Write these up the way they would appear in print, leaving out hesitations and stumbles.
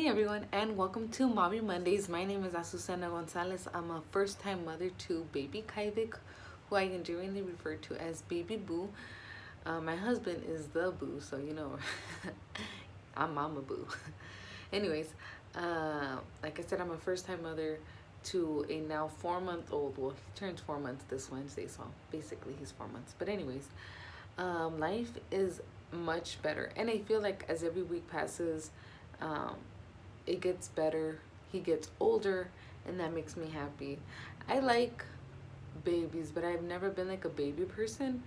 Hey everyone, and welcome to Mommy Mondays. My name is Azucena Gonzalez. I'm a first-time mother to baby Kaivik, who I endearingly refer to as Baby Boo. My husband is the Boo, so I'm Mama Boo. Anyways, like I said, I'm a first-time mother to a now 4-month-old. Well, he turns 4 months this Wednesday, so basically he's 4 months. But anyways, life is much better, and I feel like as every week passes, it gets better. He gets older, and that makes me happy. I like babies, but I've never been like a baby person,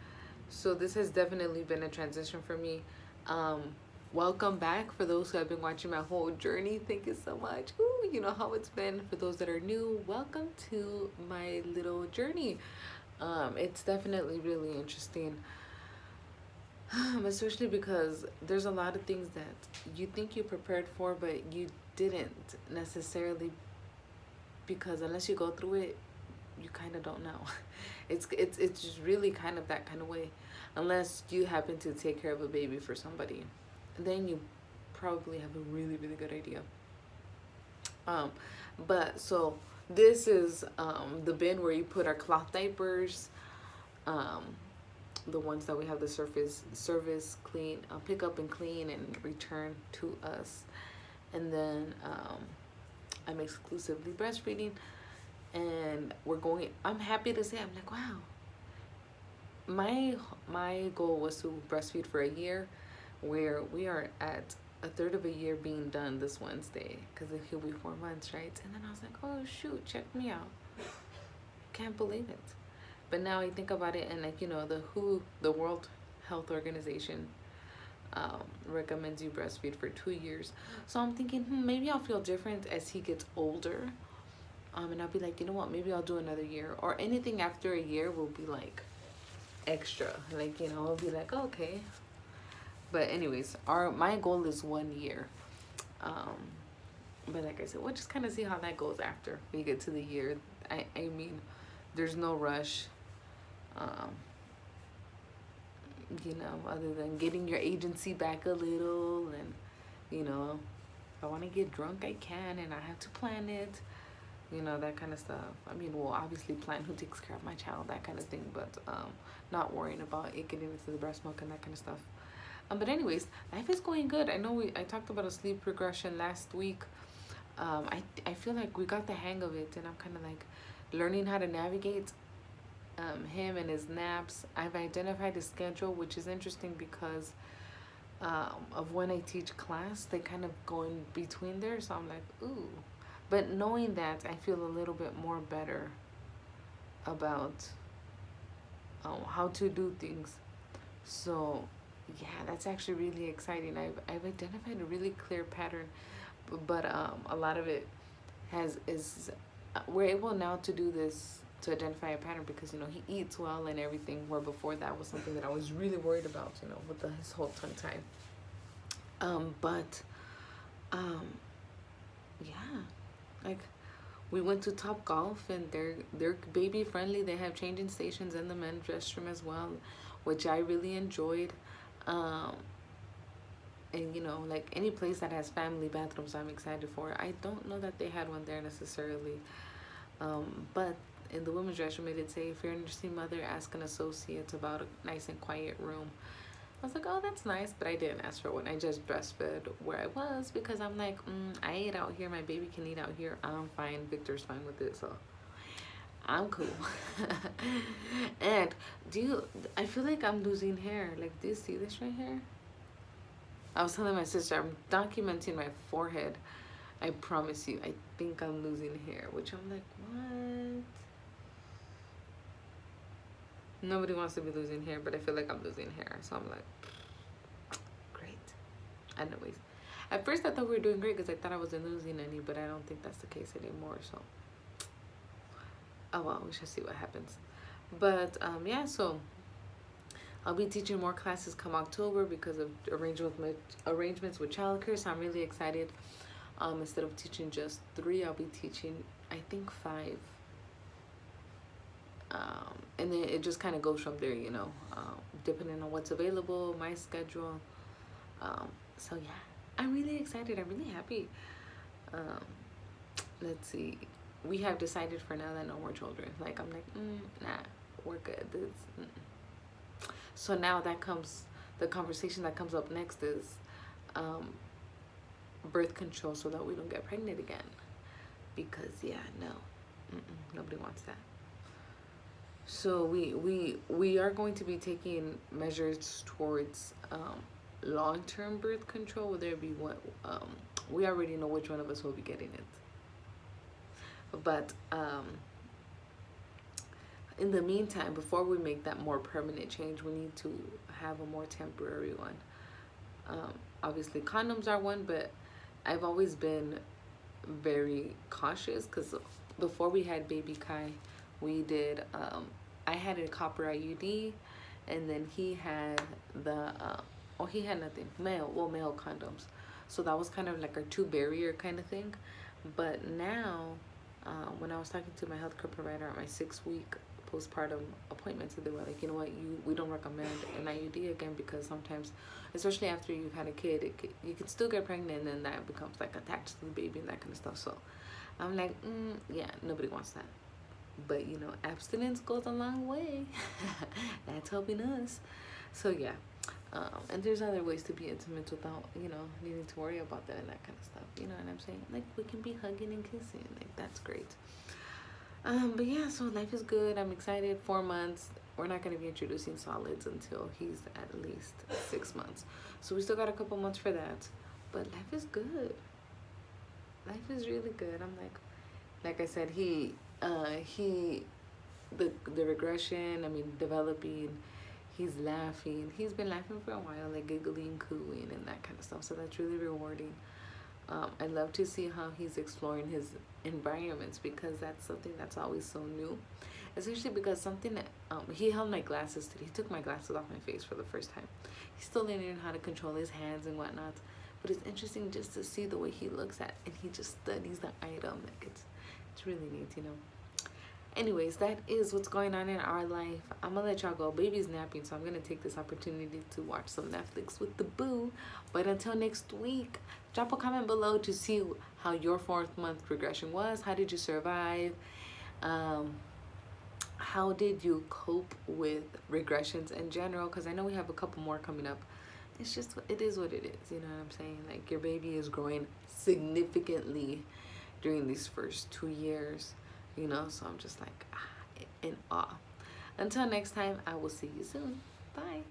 so this has definitely been a transition for me. Welcome back for those who have been watching my whole journey. Thank you so much. Ooh, you know how it's been. For those that are new, welcome to my little journey. It's definitely really interesting. Especially because there's a lot of things that you think you prepared for, but you didn't necessarily, because unless you go through it, you kind of don't know. It's just really kind of that kind of way, unless you happen to take care of a baby for somebody, then you probably have a really good idea. But so this is the bin where you put our cloth diapers, the ones that we have the service clean, pick up and clean and return to us. And then I'm exclusively breastfeeding, and I'm happy to say, I'm like, wow, my goal was to breastfeed for a year, where we are at a third of a year being done this Wednesday, because he'll be 4 months, right? And then I was like, oh shoot, check me out. Can't believe it. But now I think about it, and like, the World Health Organization recommends you breastfeed for 2 years. So I'm thinking, maybe I'll feel different as he gets older. And I'll be like, you know what, maybe I'll do another year, or anything after a year will be like extra. Like, I'll be like, okay. But anyways, my goal is 1 year. But like I said, we'll just kind of see how that goes after we get to the year. I mean, there's no rush. Other than getting your agency back a little, and if I want to get drunk, I can, and I have to plan it, that kind of stuff. I mean, well, obviously plan who takes care of my child, that kind of thing, but not worrying about it getting into the breast milk and that kind of stuff. But anyways, life is going good. I know I talked about a sleep progression last week. I feel like we got the hang of it, and I'm kind of like learning how to navigate him and his naps. I've identified his schedule, which is interesting because of when I teach class, they kind of go in between there. So I'm like, ooh. But knowing that, I feel a little bit more better about how to do things. So yeah, that's actually really exciting. I've identified a really clear pattern, but a lot of it we're able now to do this, to identify a pattern, because he eats well and everything, where before that was something that I was really worried about, with his whole tongue tie. Yeah, like we went to Top Golf, and they're baby friendly. They have changing stations in the men's restroom as well, which I really enjoyed. And like any place that has family bathrooms, I'm excited for. I don't know that they had one there necessarily, but in the women's restroom, it did say, if you're a nursing mother, ask an associate about a nice and quiet room. I was like, oh, that's nice, but I didn't ask for one. I just breastfed where I was, because I'm like, I ate out here, my baby can eat out here, I'm fine, Victor's fine with it, so I'm cool. And I feel like I'm losing hair. Like, do you see this right here? I was telling my sister, I'm documenting my forehead. I promise you, I think I'm losing hair, which I'm like, what? Nobody wants to be losing hair, but I feel like I'm losing hair. So I'm like, great. Anyways, at first I thought we were doing great, because I thought I wasn't losing any, but I don't think that's the case anymore. So, oh well, we shall see what happens. But yeah, so I'll be teaching more classes come October because of arrangements with childcare. So I'm really excited. Instead of teaching just 3, I'll be teaching, I think, 5. And then it just kind of goes from there, depending on what's available, my schedule. So yeah, I'm really excited. I'm really happy. Um, let's see. We have decided for now that no more children. Like, I'm like, nah, we're good. So now the conversation that comes up next is um, birth control so that we don't get pregnant again. Because, yeah, no, nobody wants that. So we are going to be taking measures towards long-term birth control, whether it be what we already know which one of us will be getting it. But in the meantime, before we make that more permanent change, we need to have a more temporary one. Obviously, condoms are one, but I've always been very cautious because before we had baby Kai, we did, I had a copper IUD, and then he had he had nothing, male condoms. So that was kind of like our two barrier kind of thing. But now, when I was talking to my healthcare provider at my 6-week postpartum appointment, so they were like, you know what, we don't recommend an IUD again, because sometimes, especially after you've had a kid, you can still get pregnant, and then that becomes like attached to the baby and that kind of stuff. So I'm like, yeah, nobody wants that. But you know, abstinence goes a long way. That's helping us. So yeah, and there's other ways to be intimate without, you know, needing to worry about that and that kind of stuff. You know what I'm saying? Like, we can be hugging and kissing. Like, that's great. But yeah, so life is good. I'm excited. 4 months. We're not going to be introducing solids until he's at least 6 months. So we still got a couple months for that. But life is good. Life is really good. I'm like I said, the regression, I mean, developing, he's laughing. He's been laughing for a while, like giggling, cooing, and that kind of stuff. So that's really rewarding. I love to see how he's exploring his environments, because that's something that's always so new. Especially because something that, he held my glasses today. He took my glasses off my face for the first time. He's still learning how to control his hands and whatnot. But it's interesting just to see the way he looks at, and he just studies the item. Like, it's really neat, you know. Anyways, that is what's going on in our life. I'm gonna let y'all go. Baby's napping, so I'm gonna take this opportunity to watch some Netflix with the boo. But until next week, drop a comment below to see how your 4th month regression was. How did you survive? How did you cope with regressions in general? Because I know we have a couple more coming up. It's just, it is what it is. You know what I'm saying? Like, your baby is growing significantly during these first 2 years. You know, so I'm just like in awe. Until next time, I will see you soon. Bye.